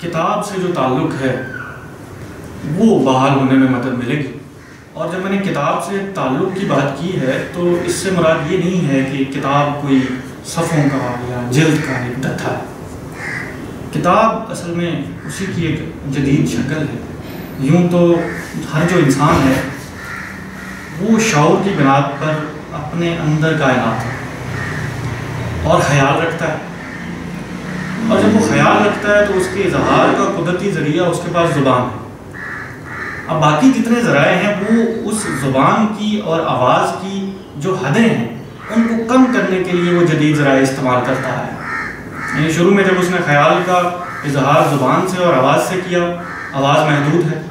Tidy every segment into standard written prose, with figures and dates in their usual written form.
کتاب سے جو تعلق ہے وہ بحال ہونے میں مدد ملے گی. اور جب میں نے کتاب سے تعلق کی بات کی ہے تو اس سے مراد یہ نہیں ہے کہ کتاب کوئی صفحوں کا یا جلد کا ایک دتھا ہے. کتاب اصل میں اسی کی ایک جدید شکل ہے. یوں تو ہر جو انسان ہے وہ شعور کی بنا پر اپنے اندر کائنات ہے اور خیال رکھتا ہے، اور جب وہ خیال رکھتا ہے تو اس کے اظہار کا قدرتی ذریعہ اس کے پاس زبان ہے. اب باقی جتنے ذرائع ہیں وہ اس زبان کی اور آواز کی جو حدیں ہیں ان کو کم کرنے کے لیے وہ جدید ذرائع استعمال کرتا ہے. یعنی شروع میں جب اس نے خیال کا اظہار زبان سے اور آواز سے کیا، آواز محدود ہے،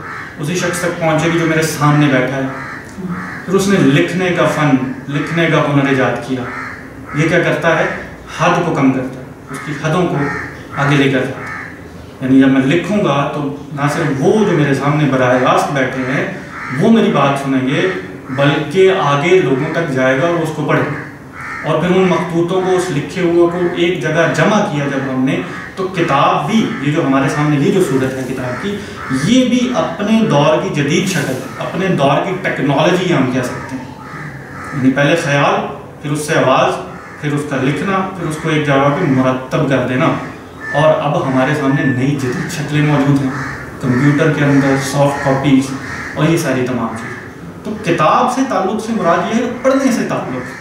اسی شخص تک پہنچے گی جو میرے سامنے بیٹھا ہے. پھر اس نے لکھنے کا فن، لکھنے کا ہنر ایجاد کیا. یہ کیا کرتا ہے؟ حد کو کم کرتا ہے، اس کی حدوں کو آگے لے کر جاتا ہے. یعنی جب میں لکھوں گا تو نہ صرف وہ جو میرے سامنے براہ راست بیٹھے ہیں وہ میری بات سنیں گے، بلکہ آگے لوگوں تک جائے گا اور اس کو پڑھے. اور پھر ان مخطوطوں کو، اس لکھے ہوئے کو ایک جگہ جمع کیا جب ہم نے، تو کتاب بھی، یہ جو ہمارے سامنے یہ جو صورت ہے کتاب کی، یہ بھی اپنے دور کی جدید شکل ہے، اپنے دور کی ٹیکنالوجی ہم کہہ سکتے ہیں. یعنی پہلے خیال، پھر اس سے آواز، پھر اس کا لکھنا، پھر اس کو ایک جگہ پہ مرتب کر دینا. اور اب ہمارے سامنے نئی جدید شکلیں موجود ہیں کمپیوٹر کے اندر، سافٹ کاپیز اور یہ ساری تمام چیزیں. تو کتاب سے تعلق سے مراد یہ ہے پڑھنے سے تعلق.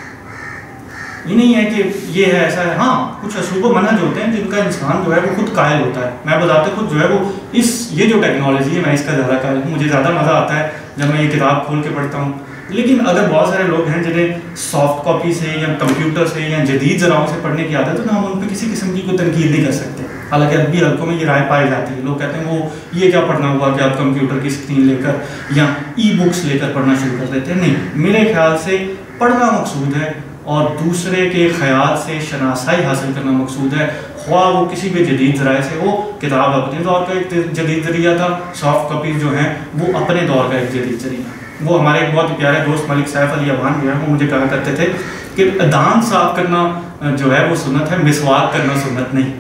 یہ نہیں ہے کہ یہ ہے ایسا ہے. ہاں کچھ اسلوب و منہج ہوتے ہیں جن کا انسان جو ہے وہ خود قائل ہوتا ہے. میں بذات خود جو ہے وہ یہ جو ٹیکنالوجی ہے میں اس کا زیادہ قائل ہوں. مجھے زیادہ مزہ آتا ہے جب میں یہ کتاب کھول کے پڑھتا ہوں. لیکن اگر بہت سارے لوگ ہیں جنہیں سافٹ کاپی سے یا کمپیوٹر سے یا جدید ذرائع سے پڑھنے کی عادت ہے تو ہم ان پہ کسی قسم کی کوئی تنقید نہیں کر سکتے. حالانکہ ادبی حلقوں میں یہ رائے پائی جاتی ہے. لوگ کہتے ہیں وہ یہ کیا پڑھنا ہوا کہ آپ کمپیوٹر کی اسکرین لے کر یا ای بکس لے کر پڑھنا شروع کر دیتے ہیں. نہیں، میرے خیال سے پڑھنا مقصود ہے اور دوسرے کے خیال سے شناسائی حاصل کرنا مقصود ہے. خواہ وہ کسی بھی جدید ذرائع سے ہو. کتاب اپنے دور کا ایک جدید ذریعہ تھا، سافٹ کاپیز جو ہیں وہ اپنے دور کا ایک جدید ذریعہ. وہ ہمارے ایک بہت پیارے دوست ملک سیف علی افغان جو ہے وہ مجھے کہا کرتے تھے کہ دانت صاف کرنا جو ہے وہ سنت ہے، مسواک کرنا سنت نہیں.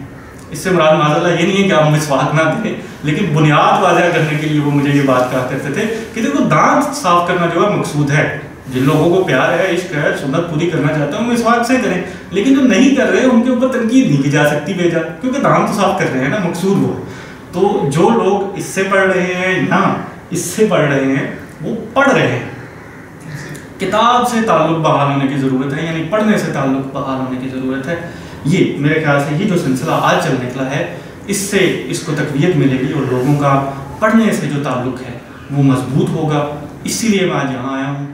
اس سے مراد معاذ اللہ یہ نہیں ہے کہ آپ مسواک نہ دیں، لیکن بنیاد واضح کرنے کے لیے وہ مجھے یہ بات کہا کرتے تھے کہ دیکھو دانت صاف کرنا جو ہے مقصود ہے. جن لوگوں کو پیار ہے، عشق ہے، سنت پوری کرنا چاہتے ہیں مسواک سے کریں. لیکن جو نہیں کر رہے ان کے اوپر تنقید نہیں کی جا سکتی بیجا، کیونکہ دانت تو صاف کر رہے ہیں نا، مقصود وہ. تو جو لوگ اس سے پڑھ رہے ہیں یا اس سے پڑھ رہے ہیں وہ پڑھ رہے ہیں. کتاب سے تعلق بحال ہونے کی ضرورت ہے، یعنی پڑھنے سے تعلق بحال ہونے کی ضرورت ہے. یہ میرے خیال سے یہ جو سلسلہ آج چل نکلا ہے اس سے اس کو تقویت ملے گی اور لوگوں کا پڑھنے سے جو تعلق ہے وہ مضبوط ہوگا. اسی لیے میں آج یہاں آیا ہوں.